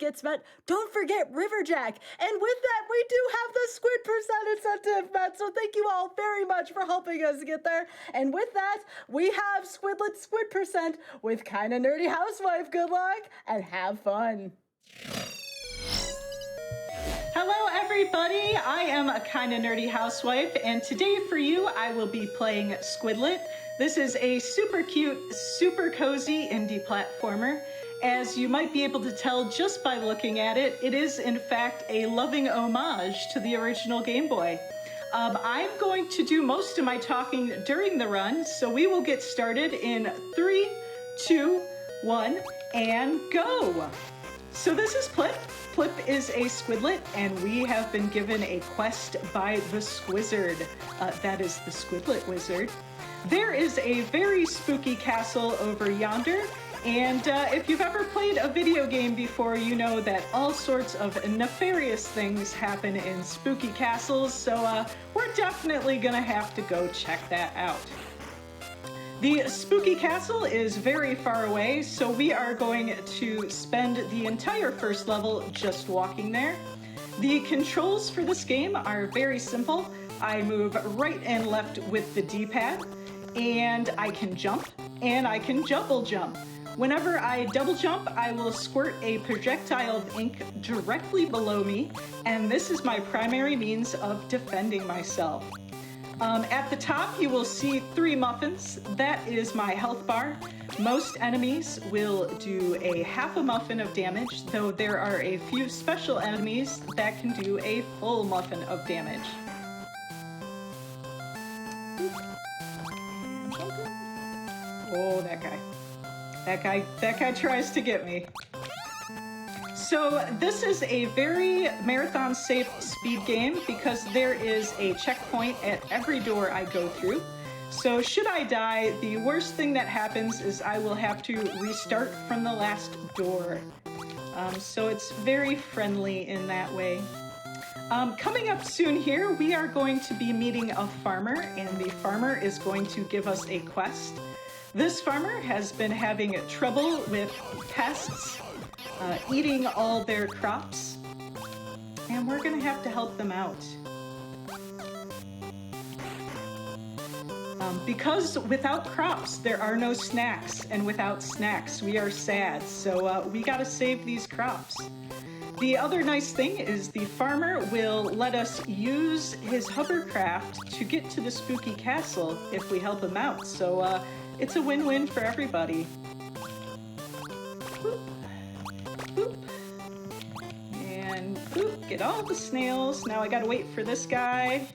gets met, don't forget Riverjack. And with that, we do have the Squid percent incentive met. So thank you all very much for helping us get there. And with that, we have Squidlit Squid percent with Kinda Nerdy Housewife. Good luck and have fun. Hello everybody, I am a Kinda Nerdy Housewife, and today for you I will be playing Squidlit. This is a super cute, super cozy indie platformer. As you might be able to tell just by looking at it, it is in fact a loving homage to the original Game Boy. I'm going to do most of my talking during the run, so we will get started in 3, 2, 1, and go! So this is Plip. Plip is a Squidlit, and we have been given a quest by the Squizzard. That is the Squidlit Wizard. There is a very spooky castle over yonder, and if you've ever played a video game before, you know that all sorts of nefarious things happen in spooky castles, so we're definitely gonna have to go check that out. The spooky castle is very far away, so we are going to spend the entire first level just walking there. The controls for this game are very simple. I move right and left with the D-pad, and I can jump, and I can double jump. Whenever I double jump, I will squirt a projectile of ink directly below me, and this is my primary means of defending myself. At the top, you will see 3 muffins. That is my health bar. Most enemies will do a half a muffin of damage, though there are a few special enemies that can do a full muffin of damage. Oh, that guy tries to get me. So this is a very marathon safe speed game because there is a checkpoint at every door I go through. So should I die, the worst thing that happens is I will have to restart from the last door. So it's very friendly in that way. Coming up soon here, we are going to be meeting a farmer, and the farmer is going to give us a quest. This farmer has been having trouble with pests, eating all their crops, and we're gonna have to help them out. Because without crops, there are no snacks, and without snacks, we are sad, so we gotta save these crops. The other nice thing is the farmer will let us use his hovercraft to get to the spooky castle if we help him out, so it's a win-win for everybody. Boop. Boop. And boop, get all the snails. Now I gotta wait for this guy.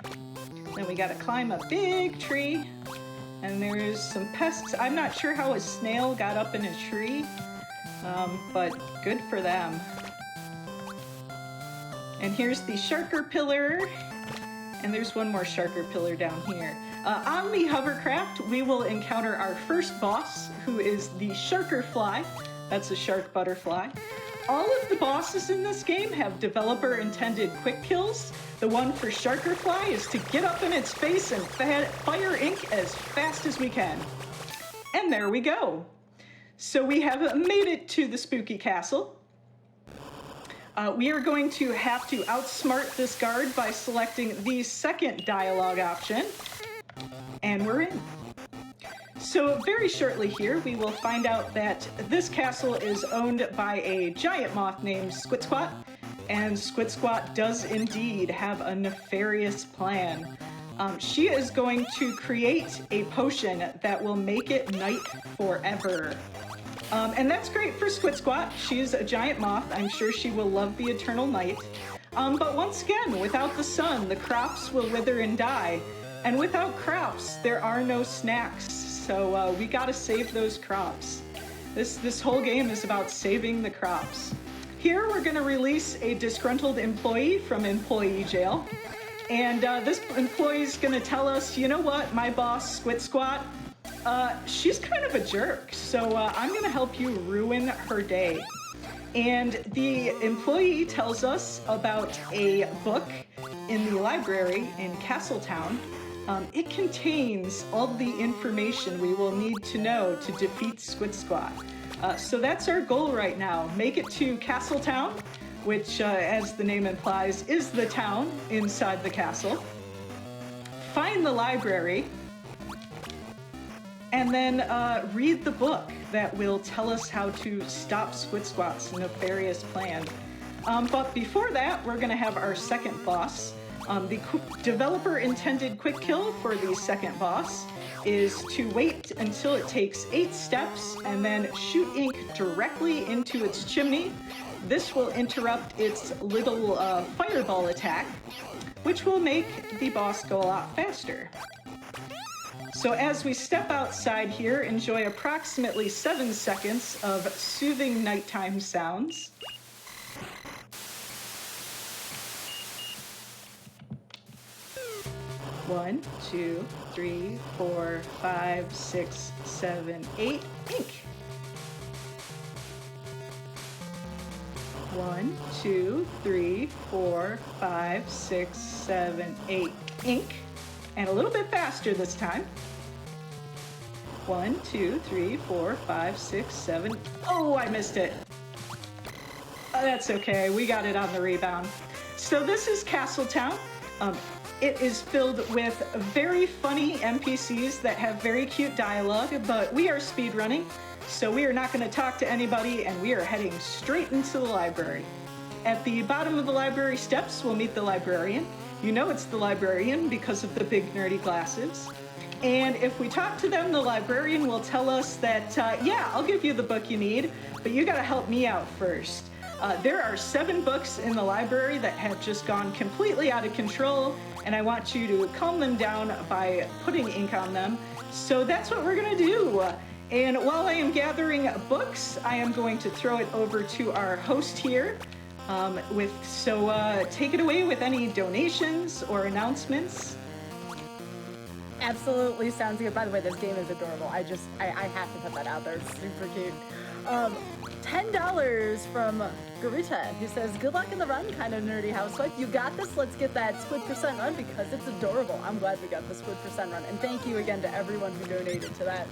Then we gotta climb a big tree. And there's some pests. I'm not sure how a snail got up in a tree, but good for them. And here's the sharker pillar. And there's one more sharker pillar down here. On the hovercraft, we will encounter our first boss, who is the sharker fly. That's a shark butterfly. All of the bosses in this game have developer-intended quick kills. The one for sharker fly is to get up in its face and fire ink as fast as we can. And there we go. So we have made it to the spooky castle. We are going to have to outsmart this guard by selecting the second dialogue option. And we're in. So very shortly here, we will find out that this castle is owned by a giant moth named Squid Squat, and Squid Squat does indeed have a nefarious plan. She is going to create a potion that will make it night forever. And that's great for Squid Squat. She's a giant moth. I'm sure she will love the eternal night. But once again, without the sun, the crops will wither and die. And without crops, there are no snacks. So we gotta save those crops. This whole game is about saving the crops. Here we're gonna release a disgruntled employee from employee jail. And this employee's gonna tell us, you know what, my boss, Squid Squat, she's kind of a jerk. So I'm gonna help you ruin her day. And the employee tells us about a book in the library in Castletown. It contains all the information we will need to know to defeat Squid Squat. So that's our goal right now. Make it to Castletown, which, as the name implies, is the town inside the castle. Find the library, and then read the book that will tell us how to stop Squid Squat's nefarious plan. But before that, we're gonna have our second boss. The developer intended quick kill for the second boss is to wait until it takes 8 steps and then shoot ink directly into its chimney. This will interrupt its little fireball attack, which will make the boss go a lot faster. So as we step outside here, enjoy approximately 7 seconds of soothing nighttime sounds. One, 2, 3, 4, 5, 6, 7, 8, ink. 1, 2, 3, 4, 5, 6, 7, 8, ink. And a little bit faster this time. 1, 2, 3, 4, 5, 6, 7. Oh, I missed it. Oh, that's okay. We got it on the rebound. So this is Castletown. It is filled with very funny NPCs that have very cute dialogue, but we are speedrunning, so we are not going to talk to anybody, and we are heading straight into the library. At the bottom of the library steps, we'll meet the librarian. You know it's the librarian because of the big nerdy glasses. And if we talk to them, the librarian will tell us that, yeah, I'll give you the book you need, but you got to help me out first. There are 7 books in the library that have just gone completely out of control, and I want you to calm them down by putting ink on them. So that's what we're gonna do. And while I am gathering books, I am going to throw it over to our host here. Take it away with any donations or announcements. Absolutely sounds good. By the way, this game is adorable. I have to put that out there. It's super cute. $10 from Garuta, who says, good luck in the run, kind of nerdy housewife. You got this. Let's get that Squid % run because it's adorable. I'm glad we got the Squid % run. And thank you again to everyone who donated to that.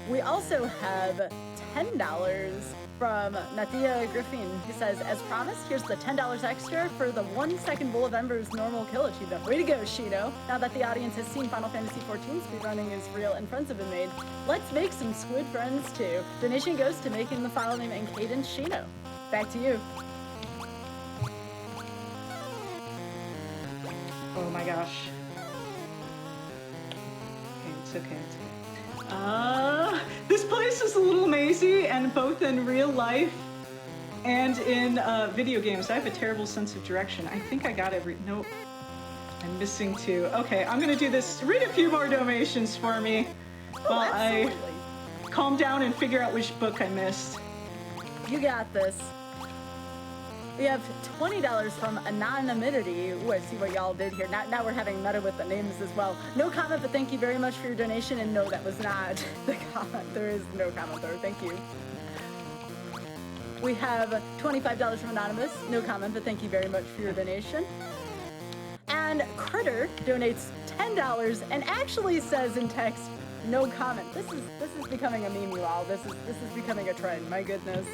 We also have $10 from Nathia Griffin, who says, as promised, here's the $10 extra for the 1 second Bowl of Embers normal kill achievement. Way to go, Shino. Now that the audience has seen Final Fantasy XIV speedrunning is real and friends have been made, let's make some Squid friends too. Donation goes to making the file name and Cadence Shino. Back to you. Oh my gosh. Okay, it's okay. This place is a little mazy, and both in real life and in video games, I have a terrible sense of direction. I think I got nope. I'm missing 2. Okay, I'm gonna do this. Read a few more donations for me while I calm down and figure out which book I missed. You got this. We have $20 from Anonymity. Ooh, I see what y'all did here. Now we're having meta with the names as well. No comment, but thank you very much for your donation. And no, that was not the comment. There is no comment there. Thank you. We have $25 from Anonymous. No comment, but thank you very much for your donation. And Critter donates $10 and actually says in text, no comment. This is becoming a meme, you all. This is becoming a trend. My goodness.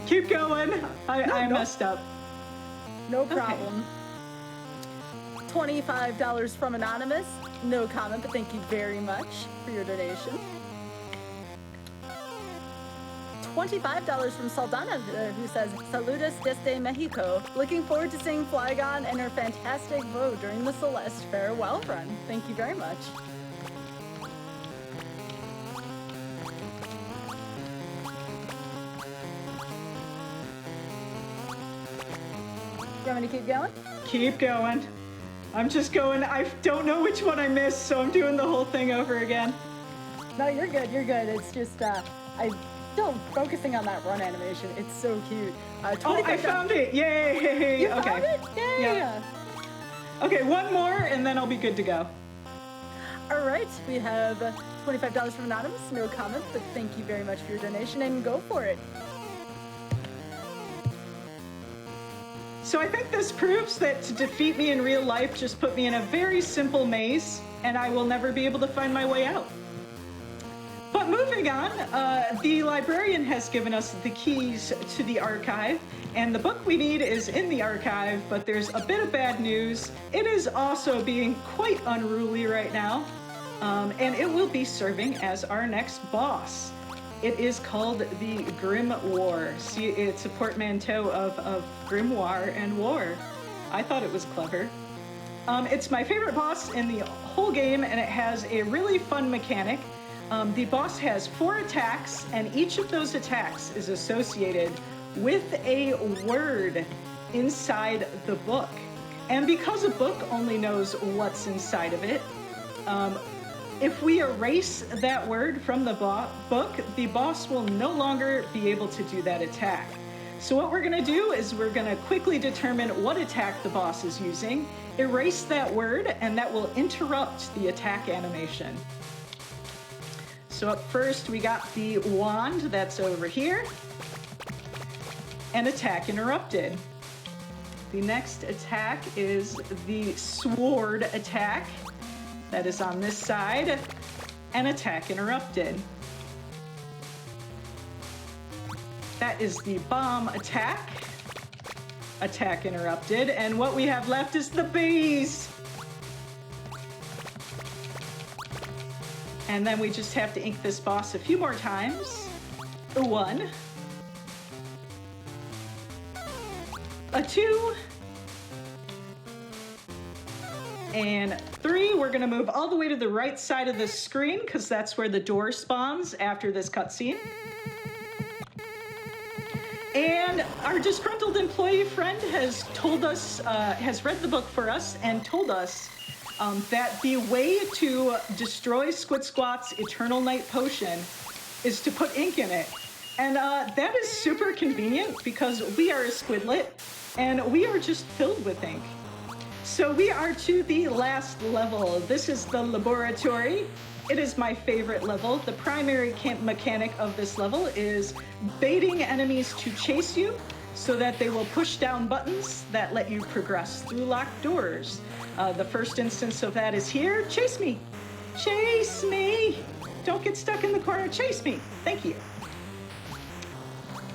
Keep going. I messed up. No problem. Okay. $25 from Anonymous. No comment, but thank you very much for your donation. $25 from Saldana, who says, Saludos desde Mexico. Looking forward to seeing Flygon and her fantastic bow during the Celeste farewell run. Thank you very much. You want me to keep going? Keep going. I'm just going. I don't know which one I missed, so I'm doing the whole thing over again. No, you're good. You're good. It's just, I'm still focusing on that run animation. It's so cute. Oh, I found it. Yay. You okay. found it? Yay. Yeah. Okay, one more, and then I'll be good to go. All right. We have $25 from Anonymous. No comment, but thank you very much for your donation, and go for it. So I think this proves that to defeat me in real life, just put me in a very simple maze, and I will never be able to find my way out. But moving on, the librarian has given us the keys to the archive, and the book we need is in the archive, but there's a bit of bad news. It is also being quite unruly right now, and it will be serving as our next boss. It is called the Grim War. See, it's a portmanteau of grimoire and war. I thought it was clever. It's my favorite boss in the whole game, and it has a really fun mechanic. The boss has 4 attacks, and each of those attacks is associated with a word inside the book. And because a book only knows what's inside of it, if we erase that word from the book, the boss will no longer be able to do that attack. So what we're gonna do is we're gonna quickly determine what attack the boss is using, erase that word, and that will interrupt the attack animation. So up first, we got the wand that's over here, and attack interrupted. The next attack is the sword attack that is on this side, and attack interrupted. That is the bomb attack, attack interrupted, and what we have left is the bees. And then we just have to ink this boss a few more times. A 1, a 2, and 3. We're gonna move all the way to the right side of the screen because that's where the door spawns after this cutscene. And our disgruntled employee friend has told us, has read the book for us and told us that the way to destroy Squid Squat's Eternal Night Potion is to put ink in it. And that is super convenient because we are a Squidlit and we are just filled with ink. So we are to the last level. This is the laboratory. It is my favorite level. The primary mechanic of this level is baiting enemies to chase you so that they will push down buttons that let you progress through locked doors. The first instance of that is here. Chase me! Chase me! Don't get stuck in the corner. Chase me! Thank you.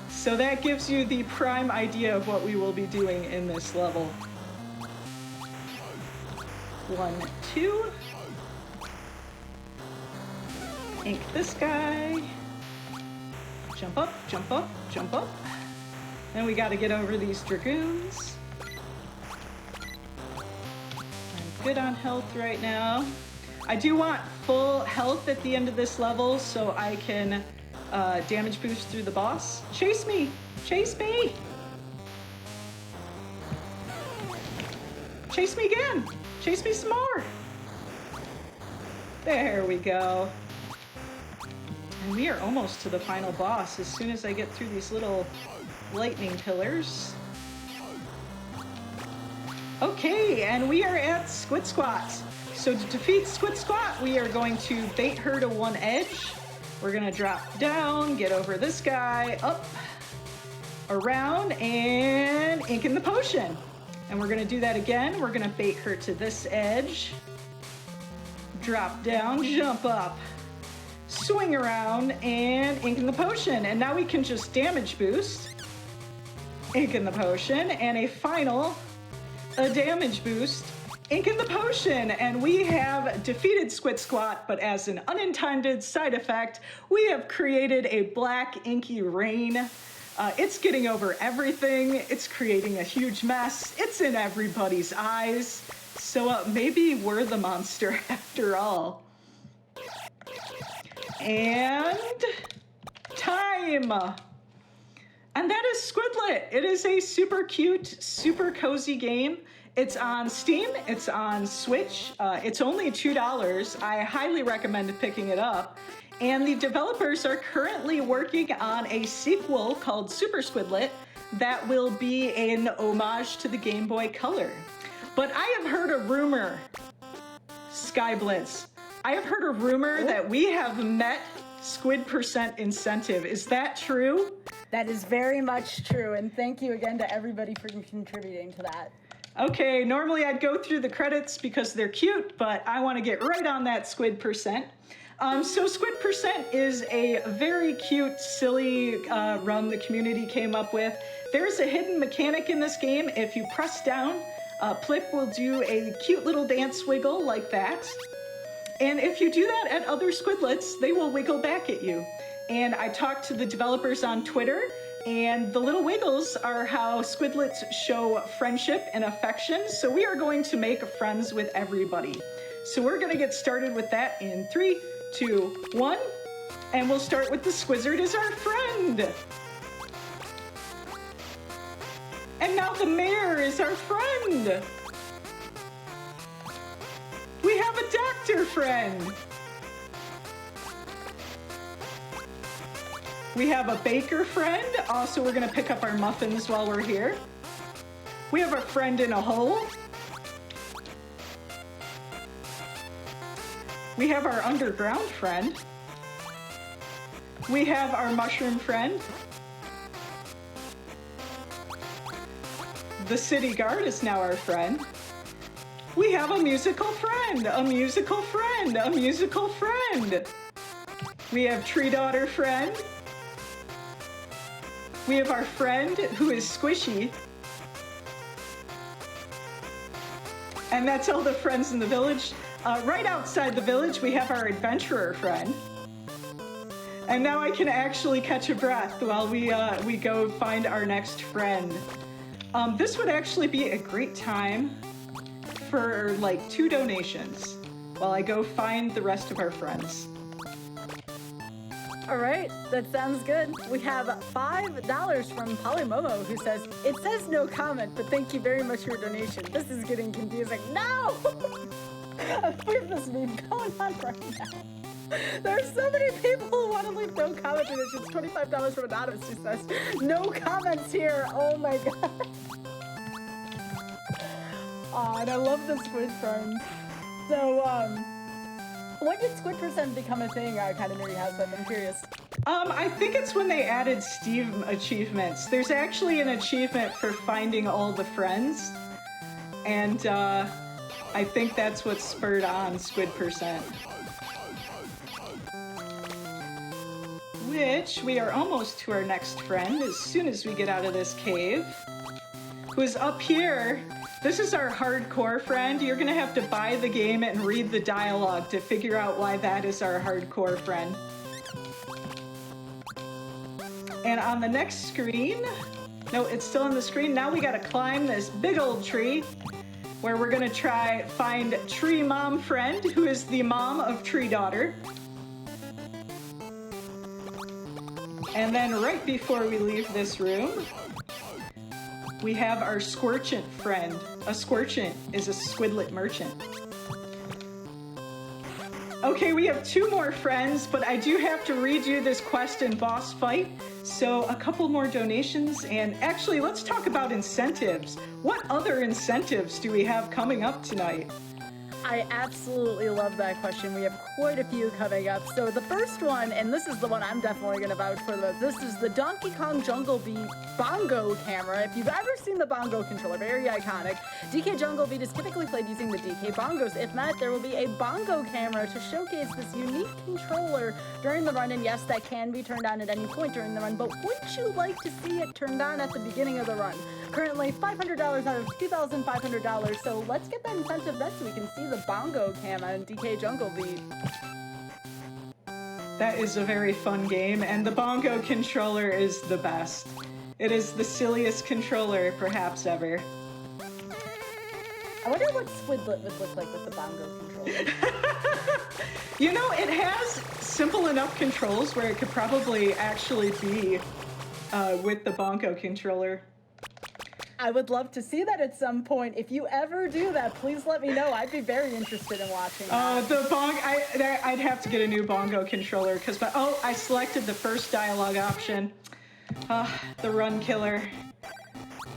So that gives you the prime idea of what we will be doing in this level. 1, 2. Ink this guy. Jump up, jump up, jump up. Then we gotta get over these dragoons. I'm good on health right now. I do want full health at the end of this level so I can damage boost through the boss. Chase me! Chase me! Chase me again! Chase me some more! There we go. And we are almost to the final boss as soon as I get through these little lightning pillars. Okay, and we are at Squid Squat. So to defeat Squid Squat, we are going to bait her to one edge. We're gonna drop down, get over this guy, up, around, and ink in the potion. And we're gonna do that again. We're gonna bait her to this edge, drop down, jump up, swing around, and ink in the potion. And now we can just damage boost, ink in the potion, and a final damage boost, ink in the potion. And we have defeated Squid Squat, but as an unintended side effect, we have created a black inky rain. It's getting over everything. It's creating a huge mess. It's in everybody's eyes. So maybe we're the monster after all. And time. And that is Squidlit. It is a super cute, super cozy game. It's on Steam, it's on Switch. It's only $2. I highly recommend picking it up. And the developers are currently working on a sequel called Super Squidlit that will be an homage to the Game Boy Color. But I have heard a rumor, Skybilz. I have heard a rumor that we have met Squid % incentive. Is that true? That is very much true, and thank you again to everybody for contributing to that. Okay, normally I'd go through the credits because they're cute, but I want to get right on that Squid %. So Squid% is a very cute, silly run the community came up with. There's a hidden mechanic in this game. If you press down, Plip will do a cute little dance wiggle like that. And if you do that at other Squidlets, they will wiggle back at you. And I talked to the developers on Twitter, and the little wiggles are how Squidlets show friendship and affection. So we are going to make friends with everybody. So we're gonna get started with that in 3, 2, 1, and we'll start with the Squizzard as our friend. And now the mayor is our friend. We have a doctor friend. We have a baker friend. Also, we're gonna pick up our muffins while we're here. We have a friend in a hole. We have our underground friend. We have our mushroom friend. The city guard is now our friend. We have a musical friend, a musical friend, a musical friend. We have tree daughter friend. We have our friend who is squishy. And that's all the friends in the village. Right outside the village, we have our adventurer friend. And now I can actually catch a breath while we go find our next friend. This would actually be a great time for like 2 donations while I go find the rest of our friends. All right, that sounds good. We have $5 from Polymomo, who says, "It says no comment, but thank you very much for your donation. This is getting confusing." No! We have this meme going on right now. There's so many people who want to leave no comment donations. $25 from Anonymous, who says, "No comments here." Oh my god. Aw, and I love the Squid friends. So, when did Squid% become a thing, kind of nerdy Housewife? I'm curious. I think it's when they added Steve achievements. There's actually an achievement for finding all the friends. And I think that's what spurred on Squid%. Which, we are almost to our next friend as soon as we get out of this cave. Who's up here. This is our hardcore friend. You're gonna have to buy the game and read the dialogue to figure out why that is our hardcore friend. And on the next screen, no, it's still on the screen. Now we gotta climb this big old tree where we're gonna try find Tree Mom Friend, who is the mom of Tree Daughter. And then right before we leave this room, we have our Squirchant friend. A Squirchant is a Squidlit merchant. Okay, we have 2 more friends, but I do have to redo this quest and boss fight. So a couple more donations, and actually let's talk about incentives. What other incentives do we have coming up tonight? I absolutely love that question. We have quite a few coming up. So the first one, and this is the one I'm definitely going to vouch for the most, this is the Donkey Kong Jungle Beat bongo camera. If you've ever seen the bongo controller, very iconic. DK Jungle Beat is typically played using the DK bongos. If not, there will be a bongo camera to showcase this unique controller during the run, and yes, that can be turned on at any point during the run, but wouldn't you like to see it turned on at the beginning of the run? Currently $500 out of $2,500, so let's get that incentive up so we can see the bongo cam on DK Jungle Beat. That is a very fun game, and the bongo controller is the best. It is the silliest controller perhaps ever. I wonder what Squidlit would look like with the bongo controller. You know, it has simple enough controls where it could probably actually be with the bongo controller. I would love to see that at some point. If you ever do that, please let me know. I'd be very interested in watching that. I'd have to get a new bongo controller because, I selected the first dialogue option. The run killer.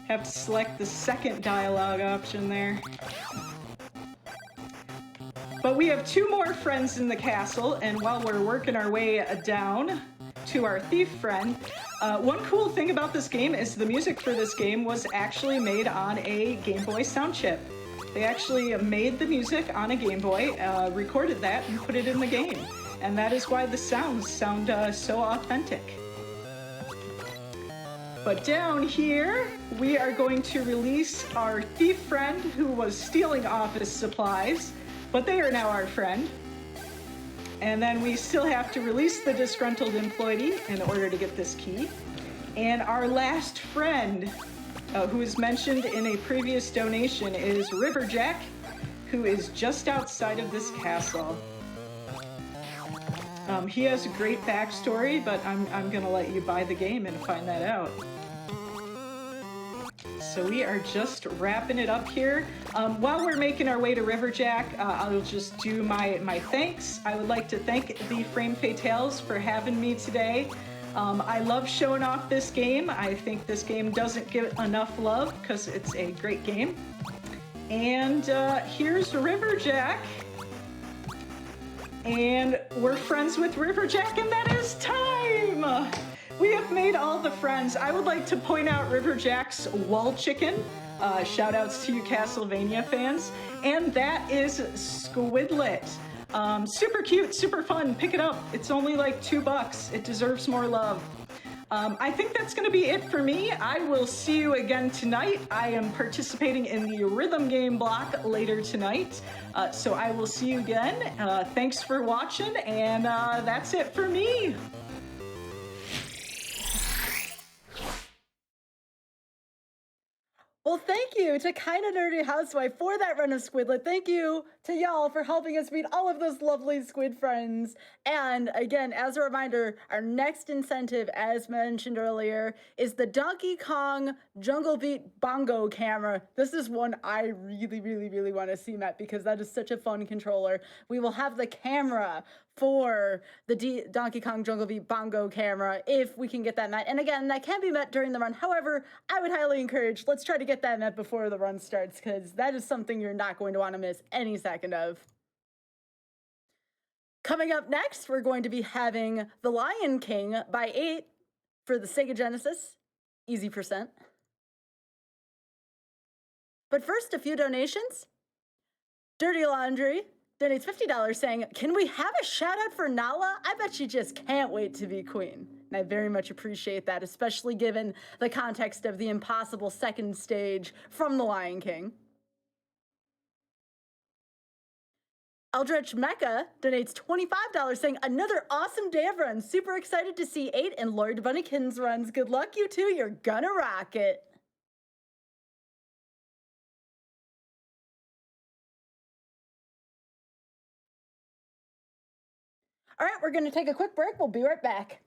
Have to select the second dialogue option there. But we have 2 more friends in the castle, and while we're working our way down to our thief friend, one cool thing about this game is the music for this game was actually made on a Game Boy sound chip. They actually made the music on a Game Boy, recorded that, and put it in the game. and that is why the sounds sound so authentic. But down here, we are going to release our thief friend who was stealing office supplies, but they are now our friend. And then we still have to release the disgruntled employee in order to get this key. And our last friend, who is mentioned in a previous donation, is Riverjack, who is just outside of this castle. He has a great backstory, but I'm gonna let you buy the game and find that out. So we are just wrapping it up here. While we're making our way to Riverjack, I'll just do my thanks. I would like to thank the Frame Fatales for having me today. I love showing off this game. I think this game doesn't get enough love because it's a great game. And here's Riverjack. And we're friends with Riverjack, and that is time! We have made all the friends. I would like to point out Riverjack's wall chicken. Shout outs to you Castlevania fans. And that is Squidlit. Super cute, super fun. Pick it up. It's only like $2. It deserves more love. I think that's going to be it for me. I will see you again tonight. I am participating in the rhythm game block later tonight. So I will see you again. Thanks for watching, and that's it for me. Well, thank you to Kinda Nerdy Housewife for that run of Squidlit. Thank you to y'all for helping us meet all of those lovely squid friends. And again, as a reminder, our next incentive, as mentioned earlier, is the Donkey Kong Jungle Beat Bongo camera. This is one I really want to see, Matt, because that is such a fun controller. We will have the camera for the Donkey Kong Jungle Beat Bongo camera if we can get that met. And again, that can be met during the run. However, I would highly encourage, let's try to get that met before the run starts, because that is something you're not going to want to miss any second of. Coming up next, we're going to be having The Lion King by 8 for the Sega Genesis. Easy %. But first, a few donations. Dirty Laundry donates $50 saying, can we have a shout out for Nala? I bet she just can't wait to be queen. And I very much appreciate that, especially given the context of the impossible second stage from The Lion King. Eldritch Mecca donates $25 saying, another awesome day of runs. Super excited to see 8 and Lord Bunnykin's runs. Good luck, you two. You're gonna rock it. All right, we're going to take a quick break. We'll be right back.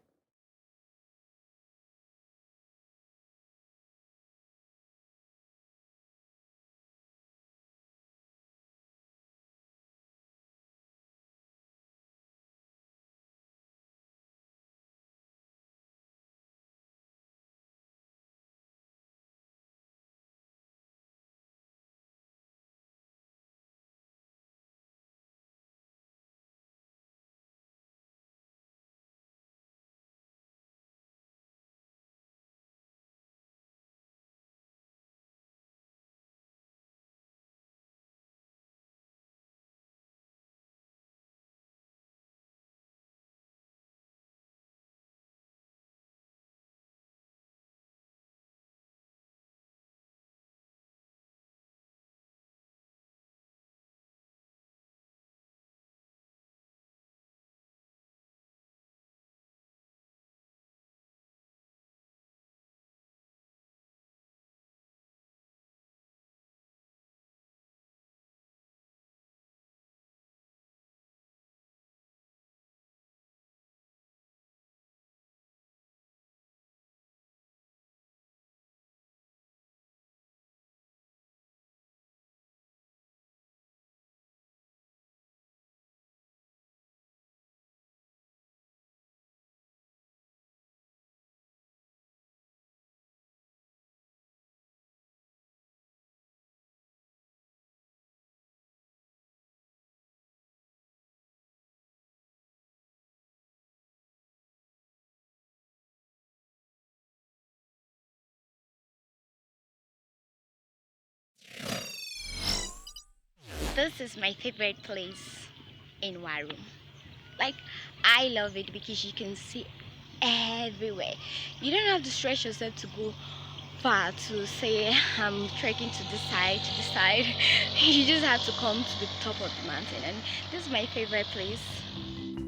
This is my favorite place in Warum. Like, I love it because you can see everywhere. You don't have to stretch yourself to go far to say I'm trekking to this side, to this side. You just have to come to the top of the mountain, and this is my favorite place.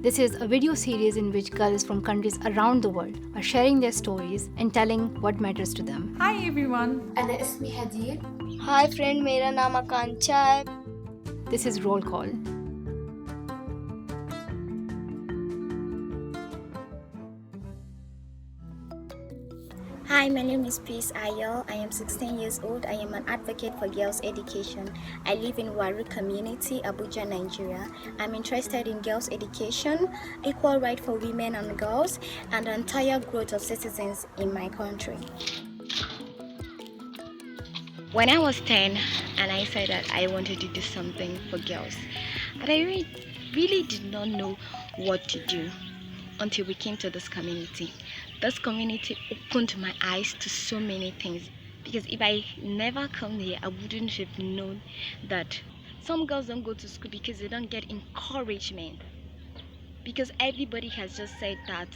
This is a video series in which girls from countries around the world are sharing their stories and telling what matters to them. Hi everyone. أنا اسمي هدير. Hi friend, मेरा नाम आकांक्षा है. This is Roll Call. Hi, my name is Peace Ayo. I am 16 years old. I am an advocate for girls' education. I live in Waru community, Abuja, Nigeria. I'm interested in girls' education, equal right for women and girls, and the entire growth of citizens in my country. When I was 10 and I said that I wanted to do something for girls, but I really did not know what to do until we came to this community. This community opened my eyes to so many things, because if I never come here, I wouldn't have known that some girls don't go to school because they don't get encouragement, because everybody has just said that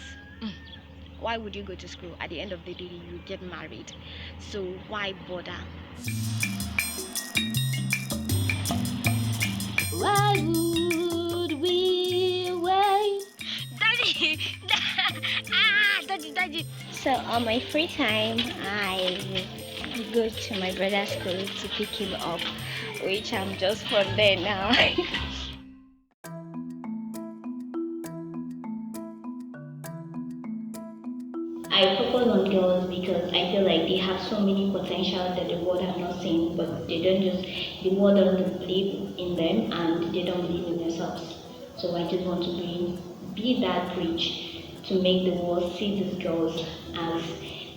why would you go to school? At the end of the day, you get married, so why bother? Why would we wait? Daddy! Daddy! So on my free time, I go to my brother's school to pick him up, which I'm just from there now. I focus on girls because I feel like they have so many potential that the world have not seen, but the world doesn't believe in them and they don't believe in themselves. So I just want to be that bridge to make the world see these girls as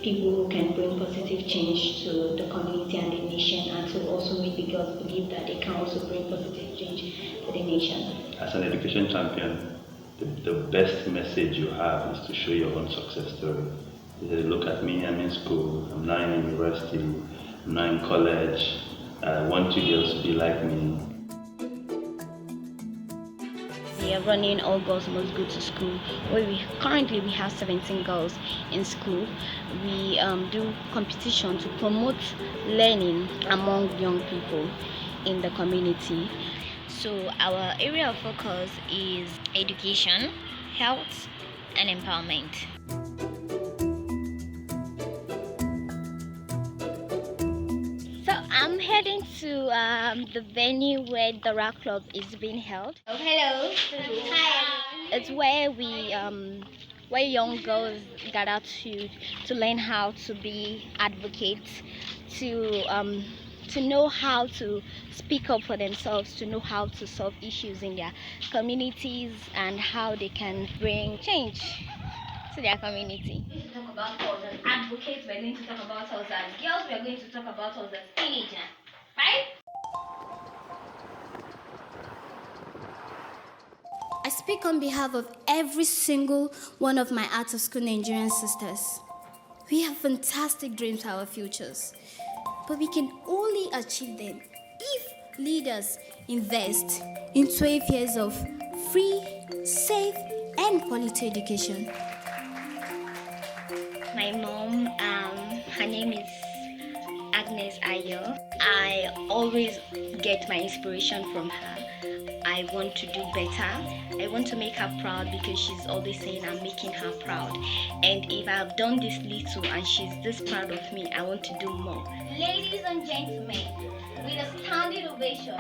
people who can bring positive change to the community and the nation, and to also make the girls believe that they can also bring positive change to the nation. As an education champion, the best message you have is to show your own success story. Look at me, I'm in school, I'm now in university, I'm now in college, I want you girls to be like me. We are running All Girls Must Go to School, where currently we have 17 girls in school. We do competition to promote learning among young people in the community. So our area of focus is education, health, and empowerment. So I'm heading to the venue where the rap club is being held. Oh, hello. Hi. It's where where young girls gather to learn how to be advocates, to know how to speak up for themselves, to know how to solve issues in their communities, and how they can bring change to their community. We're going to talk about us as advocates, we're going to talk about us as girls, we're going to talk about us as teenagers, right? I speak on behalf of every single one of my out of school Nigerian sisters. We have fantastic dreams for our futures, but we can only achieve them if leaders invest in 12 years of free, safe, and quality education. My mom, her name is Agnes Ayo. I always get my inspiration from her. I want to do better. I want to make her proud, because she's always saying I'm making her proud. And if I've done this little and she's this proud of me, I want to do more. Ladies and gentlemen, with a standing ovation,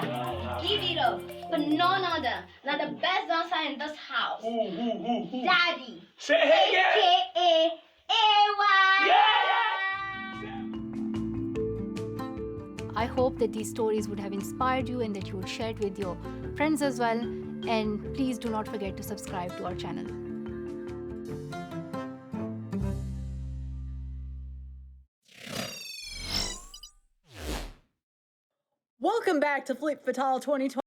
give it up for none other than the best dancer in this house, Daddy, say hey, yeah. aka AY. I hope that these stories would have inspired you and that you would share it with your friends as well. And please do not forget to subscribe to our channel. Welcome back to Flip Fatale 2020.